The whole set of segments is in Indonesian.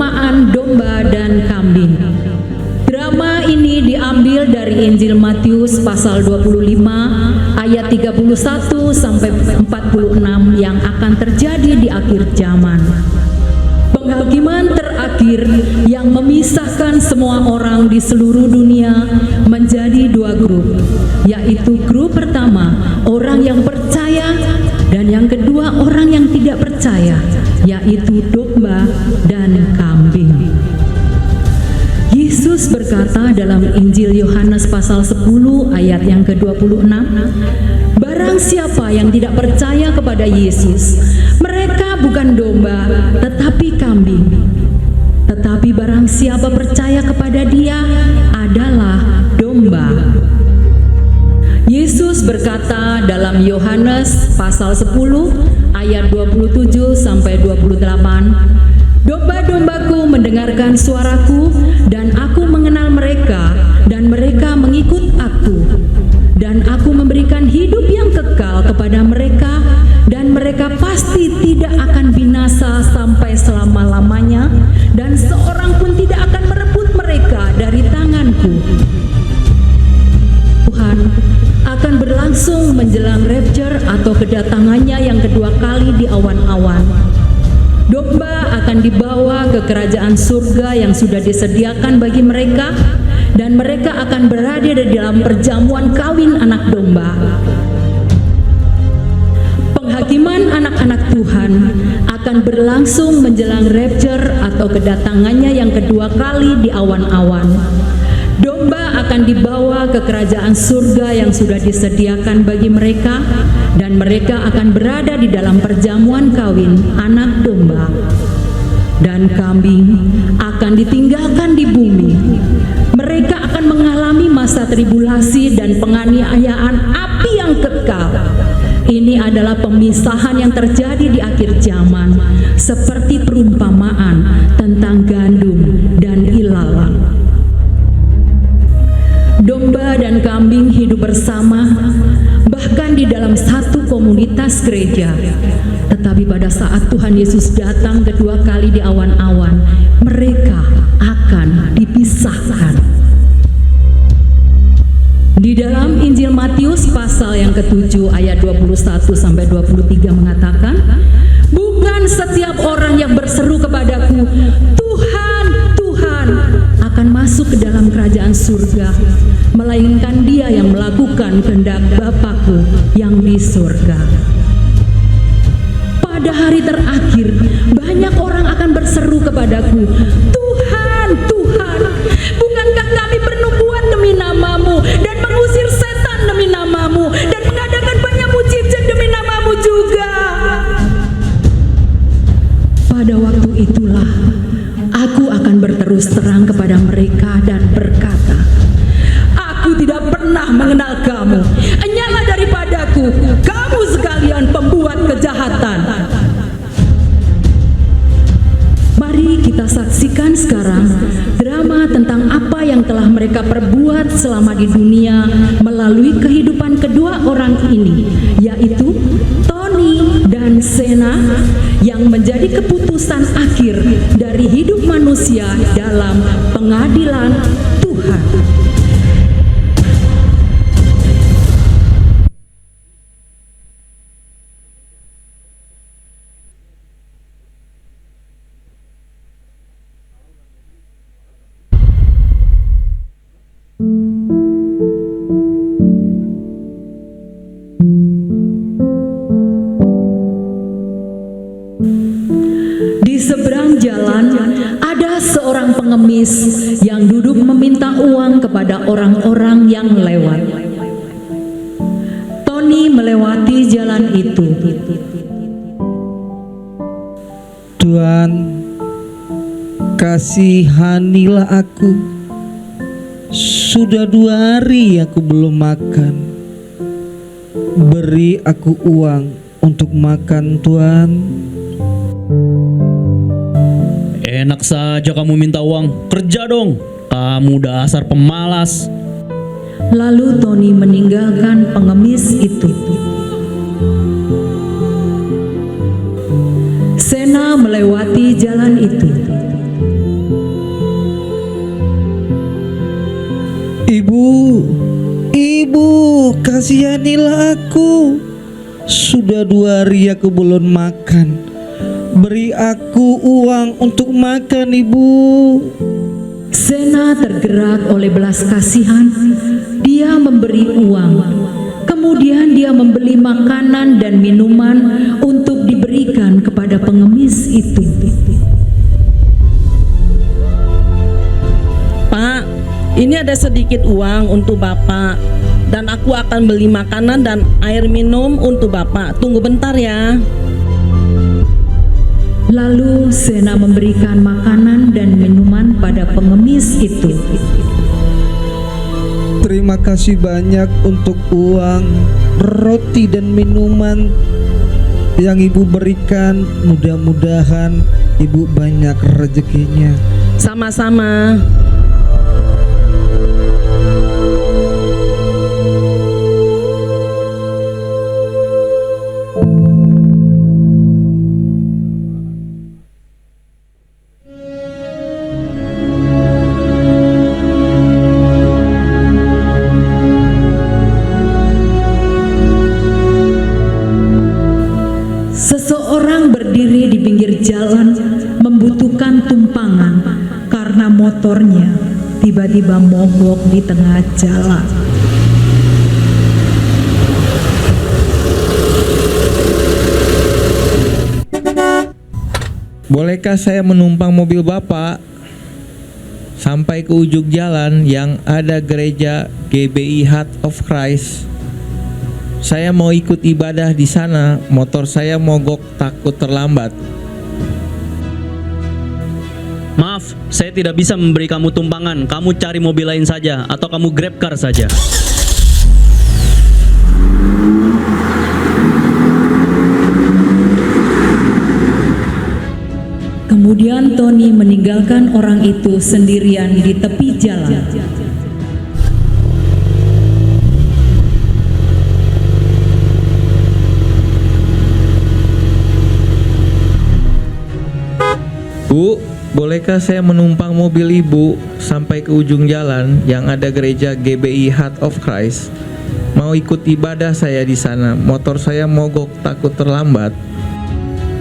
perumpamaan domba dan kambing. Drama ini diambil dari Injil Matius pasal 25 ayat 31 sampai 46 yang akan terjadi di akhir zaman. Penghakiman terakhir yang memisahkan semua orang di seluruh dunia menjadi dua grup, yaitu grup pertama orang yang percaya dan yang kedua orang yang tidak percaya, yaitu domba dan kambing. Yesus berkata dalam Injil Yohanes pasal 10 ayat yang ke-26, barang siapa yang tidak percaya kepada Yesus, mereka bukan domba tetapi kambing. Tetapi barang siapa percaya kepada Dia adalah domba. Yesus berkata dalam Yohanes pasal 10 ayat 27 sampai 28, domba-dombaku mendengarkan suaraku, dan aku mengenal mereka, dan mereka mengikut aku. Dan aku memberikan hidup yang kekal kepada mereka, dan mereka pasti tidak akan binasa sampai selama-lamanya, dan seorang pun tidak akan merebut mereka dari tanganku. Tuhan akan berlangsung menjelang rapture atau kedatangannya yang kedua kali di awan-awan. Domba akan dibawa ke kerajaan surga yang sudah disediakan bagi mereka, dan mereka akan berada di dalam perjamuan kawin anak domba. Penghakiman anak-anak Tuhan akan berlangsung menjelang rapture atau kedatangannya yang kedua kali di awan-awan. Domba akan dibawa ke kerajaan surga yang sudah disediakan bagi mereka, dan mereka akan berada di dalam perjamuan kawin anak domba. Dan kambing akan ditinggalkan di bumi. Mereka akan mengalami masa tribulasi dan penganiayaan api yang kekal. Ini adalah pemisahan yang terjadi di akhir zaman, seperti perumpamaan tentang gandum dan ilalang. Domba dan kambing hidup bersama, bahkan di dalam satu komunitas gereja. Tetapi pada saat Tuhan Yesus datang kedua kali di awan-awan, mereka akan dipisahkan. Di dalam Injil Matius pasal yang ke-7 ayat 21 sampai 23 mengatakan, bukan setiap orang yang berseru kepadaku, Tuhan, Tuhan, akan masuk ke dalam kerajaan surga, melainkan dia yang melakukan kehendak Bapa-Ku yang di surga. Pada hari terakhir, banyak orang akan berseru kepadaku, Tuhan, Tuhan, bukankah kami bernubuat demi nama-Mu dan mengusir setan demi nama-Mu dan mengadakan banyak mujizat demi nama-Mu juga? Pada waktu itulah aku akan berterus terang kepada mereka dan berkata, aku tidak pernah mengenal kamu. Enyahlah daripadaku, kamu sekalian pembuat kejahatan. Mari kita saksikan sekarang drama tentang apa yang telah mereka perbuat selama di dunia melalui kehidupan kedua orang ini, yaitu Tony dan Sena, yang menjadi keputusan akhir dari hidup manusia dalam pengadilan Tuhan. Seorang pengemis yang duduk meminta uang kepada orang-orang yang lewat. Tony melewati jalan itu. Tuhan, kasihanilah aku. Sudah 2 hari aku belum makan. Beri aku uang untuk makan, Tuhan. Enak saja kamu minta uang, kerja dong. Kamu dasar pemalas. Lalu Tony meninggalkan pengemis itu. Sena melewati jalan itu. Ibu, kasihanilah aku. Sudah 2 hari aku belum makan. Beri aku uang untuk makan, Ibu. Sena tergerak oleh belas kasihan. Dia memberi uang. Kemudian dia membeli makanan dan minuman untuk diberikan kepada pengemis itu. Pak, ini ada sedikit uang untuk Bapak, dan aku akan beli makanan dan air minum untuk Bapak. Tunggu bentar ya. Lalu Sena memberikan makanan dan minuman pada pengemis itu. Terima kasih banyak untuk uang, roti dan minuman yang Ibu berikan. Mudah-mudahan Ibu banyak rezekinya. Sama-sama. Seseorang berdiri di pinggir jalan membutuhkan tumpangan karena motornya tiba-tiba mogok di tengah jalan. Bolehkah saya menumpang mobil Bapak sampai ke ujung jalan yang ada gereja GBI Heart of Christ? Saya mau ikut ibadah di sana. Motor saya mogok, takut terlambat. Maaf, saya tidak bisa memberi kamu tumpangan. Kamu cari mobil lain saja atau kamu grab car saja. Kemudian Tony meninggalkan orang itu sendirian di tepi jalan. Bu, bolehkah saya menumpang mobil Ibu sampai ke ujung jalan yang ada gereja GBI Heart of Christ? Mau ikut ibadah saya di sana. Motor saya mogok, takut terlambat.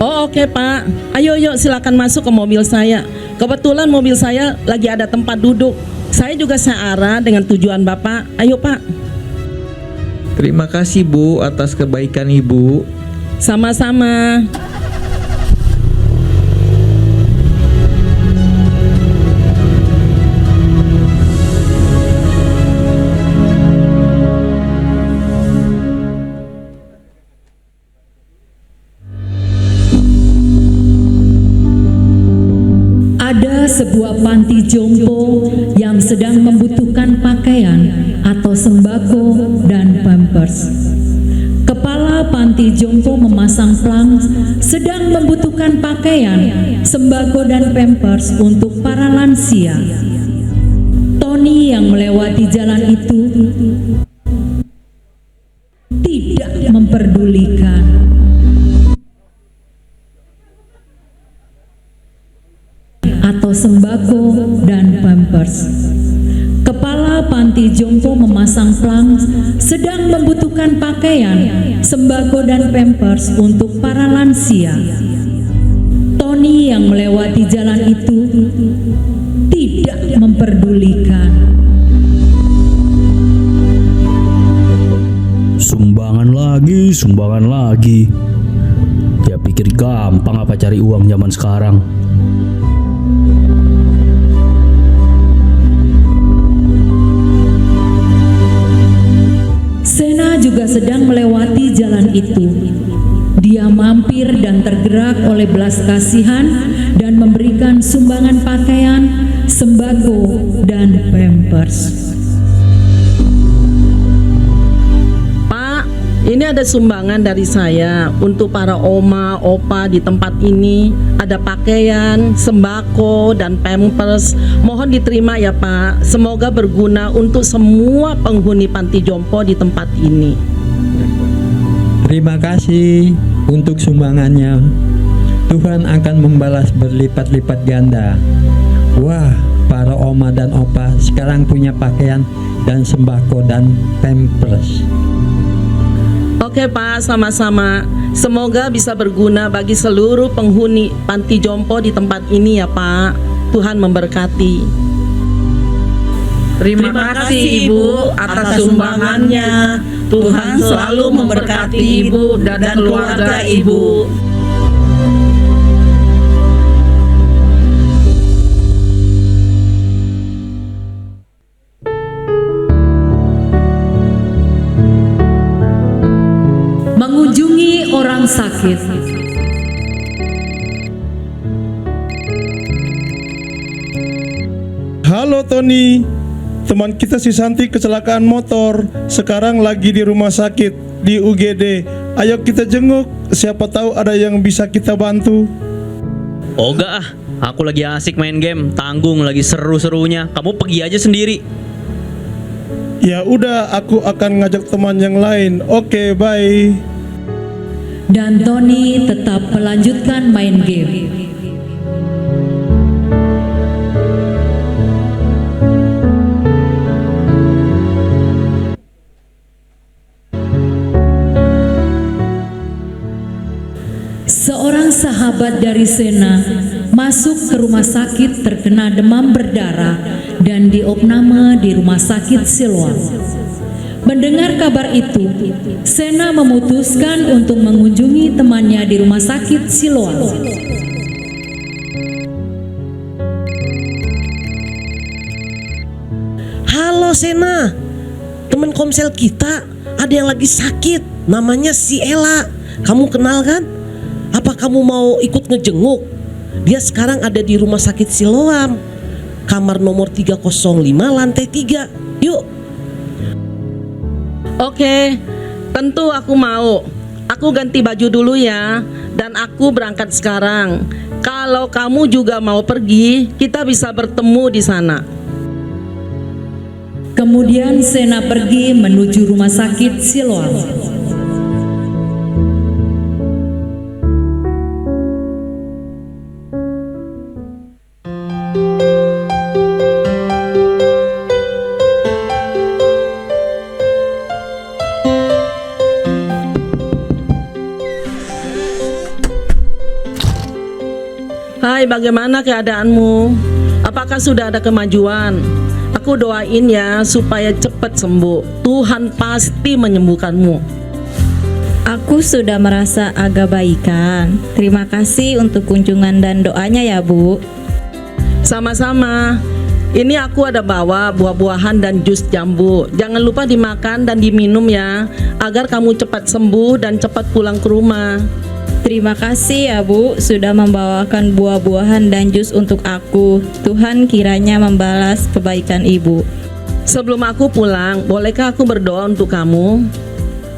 Oh, oke, Pak. Ayo yuk, silakan masuk ke mobil saya. Kebetulan mobil saya lagi ada tempat duduk. Saya juga searah dengan tujuan Bapak. Ayo, Pak. Terima kasih Bu atas kebaikan Ibu. Sama-sama. Ada sebuah panti jompo yang sedang membutuhkan pakaian atau sembako dan pampers. Kepala panti jompo memasang plang sedang membutuhkan pakaian, sembako dan pampers untuk para lansia. Tony yang melewati jalan itu tidak memperdulikan. Atau sembako dan pampers. Kepala panti jompo memasang plang sedang membutuhkan pakaian, sembako dan pampers untuk para lansia. Tony yang melewati jalan itu tidak memperdulikan. Sumbangan lagi. Dia pikir gampang apa cari uang zaman sekarang. Sena juga sedang melewati jalan itu. Dia mampir dan tergerak oleh belas kasihan dan memberikan sumbangan pakaian, sembako, dan pampers. Pak, ini ada sumbangan dari saya untuk para oma, opa di tempat ini. Ada pakaian, sembako, dan pampers. Mohon diterima ya Pak. Semoga berguna untuk semua penghuni panti jompo di tempat ini. Terima kasih untuk sumbangannya. Tuhan akan membalas berlipat-lipat ganda. Wah, para oma dan opa sekarang punya pakaian dan sembako dan pampers. Oke Pak, sama-sama. Semoga bisa berguna bagi seluruh penghuni panti jompo di tempat ini ya Pak. Tuhan memberkati. Terima kasih Ibu atas sumbangannya. Tuhan selalu memberkati Ibu dan keluarga Ibu. Mengunjungi orang sakit. Halo Tony, teman kita si Santi kecelakaan motor, sekarang lagi di rumah sakit di UGD. Ayo kita jenguk, siapa tahu ada yang bisa kita bantu. Oh enggak ah, aku lagi asik main game, tanggung lagi seru-serunya. Kamu pergi aja sendiri. Ya udah, aku akan ngajak teman yang lain. Oke, bye. Dan Tony tetap melanjutkan main game. Seorang sahabat dari Sena masuk ke rumah sakit terkena demam berdarah dan diopname di rumah sakit Siloam. Mendengar kabar itu, Sena memutuskan untuk mengunjungi temannya di rumah sakit Siloam. Halo Sena, teman komsel kita ada yang lagi sakit, namanya si Ella. Kamu kenal kan? Apa kamu mau ikut ngejenguk? Dia sekarang ada di rumah sakit Siloam, kamar nomor 305 lantai 3. Yuk. Oke, tentu aku mau. Aku ganti baju dulu ya, dan aku berangkat sekarang. Kalau kamu juga mau pergi, kita bisa bertemu di sana. Kemudian Sena pergi menuju rumah sakit Siloam. Hai, bagaimana keadaanmu? Apakah sudah ada kemajuan? Aku doain ya supaya cepat sembuh. Tuhan pasti menyembuhkanmu. Aku sudah merasa agak baikan. Terima kasih untuk kunjungan dan doanya ya Bu. Sama-sama. Ini aku ada bawa buah-buahan dan jus jambu. Jangan lupa dimakan dan diminum ya, agar kamu cepat sembuh dan cepat pulang ke rumah. Terima kasih ya Bu sudah membawakan buah-buahan dan jus untuk aku. Tuhan kiranya membalas kebaikan Ibu. Sebelum aku pulang, bolehkah aku berdoa untuk kamu?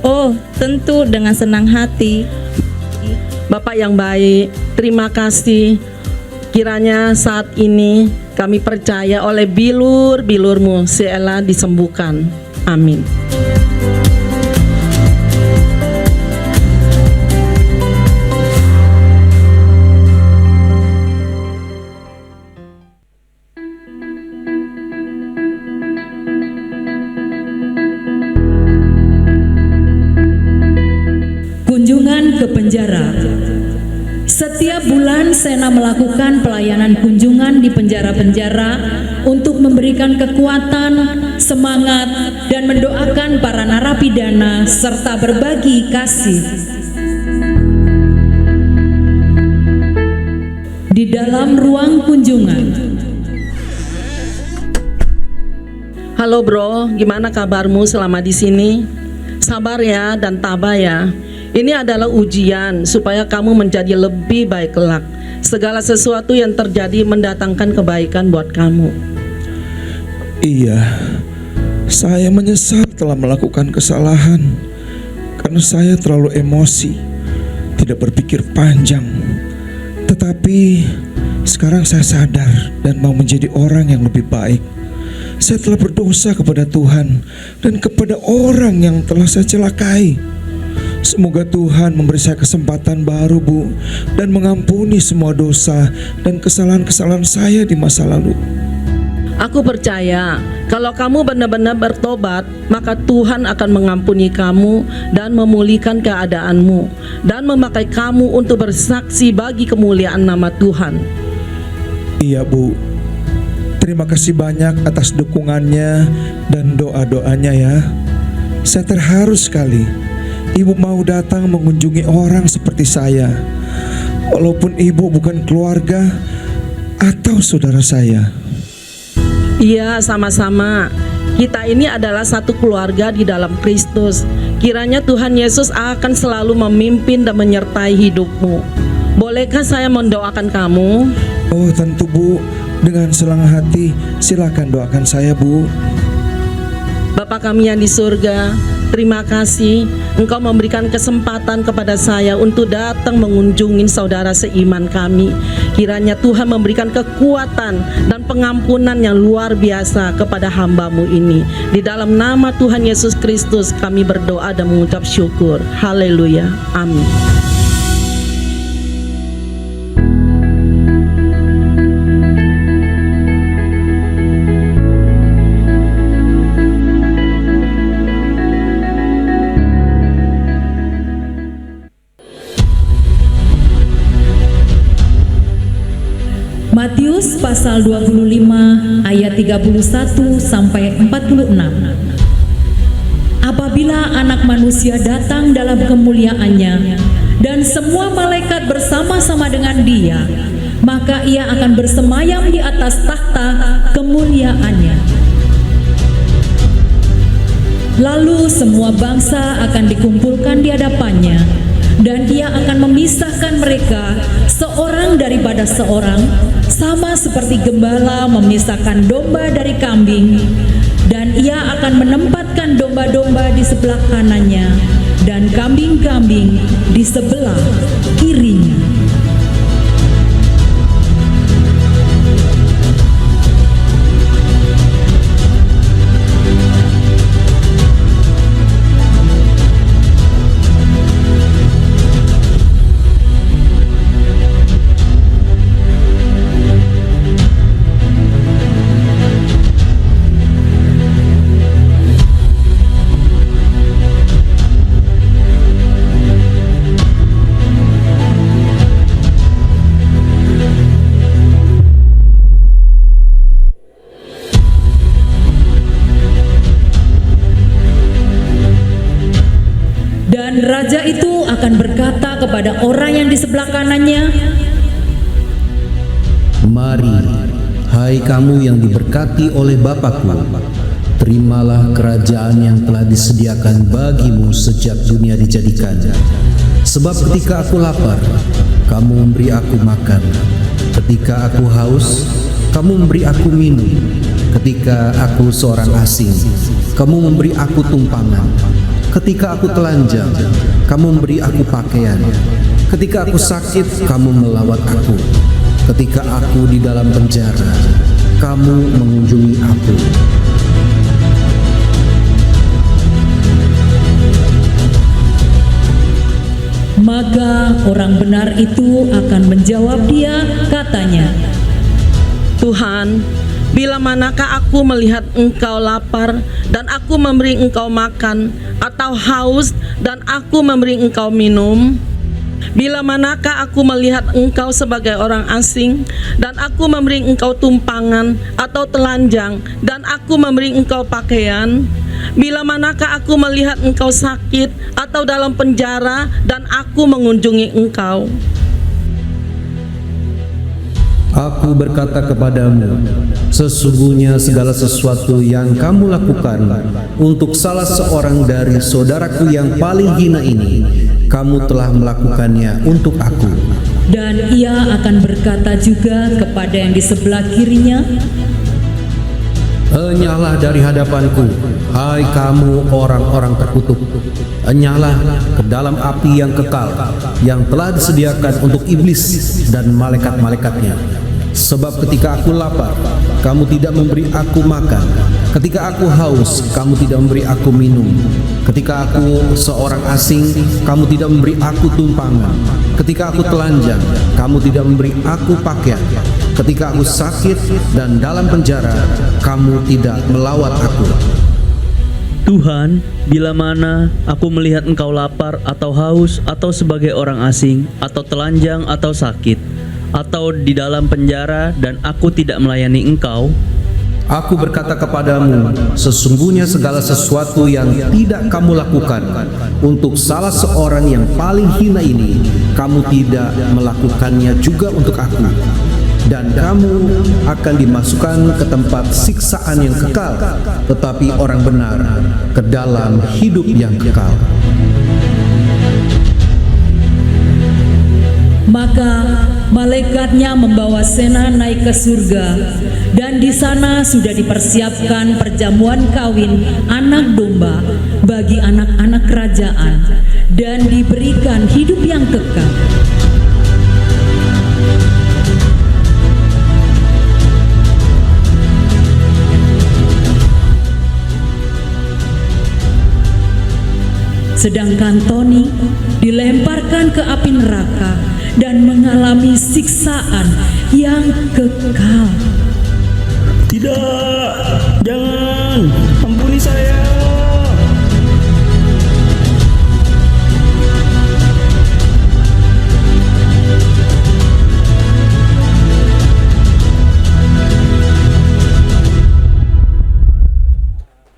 Oh, tentu dengan senang hati. Bapak yang baik, terima kasih. Kiranya saat ini kami percaya oleh bilur-bilurmu si Ella disembuhkan. Amin. Kunjungan ke penjara. Setiap bulan Sena melakukan pelayanan kunjungan di penjara-penjara untuk memberikan kekuatan, semangat, dan mendoakan para narapidana serta berbagi kasih. Di dalam ruang kunjungan. Halo bro, gimana kabarmu selama di sini? Sabar ya dan tabah ya. Ini adalah ujian supaya kamu menjadi lebih baik kelak. Segala sesuatu yang terjadi mendatangkan kebaikan buat kamu. Iya, saya menyesal telah melakukan kesalahan karena saya terlalu emosi, tidak berpikir panjang. Tetapi sekarang saya sadar dan mau menjadi orang yang lebih baik. Saya telah berdosa kepada Tuhan dan kepada orang yang telah saya celakai. Semoga Tuhan memberi saya kesempatan baru Bu, dan mengampuni semua dosa dan kesalahan-kesalahan saya di masa lalu. Aku percaya kalau kamu benar-benar bertobat, maka Tuhan akan mengampuni kamu dan memulihkan keadaanmu dan memakai kamu untuk bersaksi bagi kemuliaan nama Tuhan. Iya Bu, terima kasih banyak atas dukungannya dan doa-doanya ya. Saya terharu sekali Ibu mau datang mengunjungi orang seperti saya, walaupun Ibu bukan keluarga atau saudara saya. Iya, sama-sama. Kita ini adalah satu keluarga di dalam Kristus. Kiranya Tuhan Yesus akan selalu memimpin dan menyertai hidupmu. Bolehkah saya mendoakan kamu? Oh tentu Bu, dengan senang hati silakan doakan saya Bu. Bapa kami yang di surga, terima kasih Engkau memberikan kesempatan kepada saya untuk datang mengunjungi saudara seiman kami. Kiranya Tuhan memberikan kekuatan dan pengampunan yang luar biasa kepada hamba-Mu ini. Di dalam nama Tuhan Yesus Kristus kami berdoa dan mengucap syukur. Haleluya. Amin. Matius pasal 25 ayat 31 sampai 46. Apabila Anak Manusia datang dalam kemuliaannya dan semua malaikat bersama-sama dengan Dia, maka Ia akan bersemayam di atas takhta kemuliaannya. Lalu semua bangsa akan dikumpulkan di hadapannya, dan Ia akan memisahkan mereka seorang daripada seorang, sama seperti gembala memisahkan domba dari kambing. Dan Ia akan menempatkan domba-domba di sebelah kanannya dan kambing-kambing di sebelah kirinya. Dan raja itu akan berkata kepada orang yang di sebelah kanannya, "Mari, hai kamu yang diberkati oleh Bapa-Ku, terimalah kerajaan yang telah disediakan bagimu sejak dunia dijadikan. Sebab ketika aku lapar, kamu memberi aku makan. Ketika aku haus, kamu memberi aku minum. Ketika aku seorang asing, kamu memberi aku tumpangan. Ketika aku telanjang, kamu memberi aku pakaian. Ketika aku sakit, kamu melawat aku. Ketika aku di dalam penjara, kamu mengunjungi aku." Maka orang benar itu akan menjawab dia, katanya, Tuhan, bila manakah aku melihat Engkau lapar dan aku memberi Engkau makan, atau haus dan aku memberi Engkau minum? Bila manakah aku melihat Engkau sebagai orang asing dan aku memberi Engkau tumpangan, atau telanjang dan aku memberi Engkau pakaian? Bila manakah aku melihat Engkau sakit atau dalam penjara dan aku mengunjungi Engkau? Aku berkata kepadamu, sesungguhnya segala sesuatu yang kamu lakukan untuk salah seorang dari saudaraku yang paling hina ini, kamu telah melakukannya untuk aku. Dan Ia akan berkata juga kepada yang di sebelah kirinya, "Enyahlah dari hadapanku, hai kamu orang-orang terkutuk. Enyahlah ke dalam api yang kekal, yang telah disediakan untuk iblis dan malaikat-malaikatnya. Sebab ketika aku lapar, kamu tidak memberi aku makan. Ketika aku haus, kamu tidak memberi aku minum. Ketika aku seorang asing, kamu tidak memberi aku tumpangan. Ketika aku telanjang, kamu tidak memberi aku pakaian. Ketika aku sakit dan dalam penjara, kamu tidak melawat aku. Tuhan, bila mana aku melihat Engkau lapar atau haus atau sebagai orang asing atau telanjang atau sakit atau di dalam penjara dan aku tidak melayani Engkau, Aku berkata kepadamu, sesungguhnya segala sesuatu yang tidak kamu lakukan untuk salah seorang yang paling hina ini, kamu tidak melakukannya juga untuk aku. Dan kamu akan dimasukkan ke tempat siksaan yang kekal, tetapi orang benar ke dalam hidup yang kekal. Maka malaikatnya membawa Sena naik ke surga, dan di sana sudah dipersiapkan perjamuan kawin anak domba bagi anak-anak kerajaan, dan diberikan hidup yang kekal. Sedangkan Tony dilemparkan ke api neraka dan mengalami siksaan yang kekal. tidak, jangan, ampuni saya.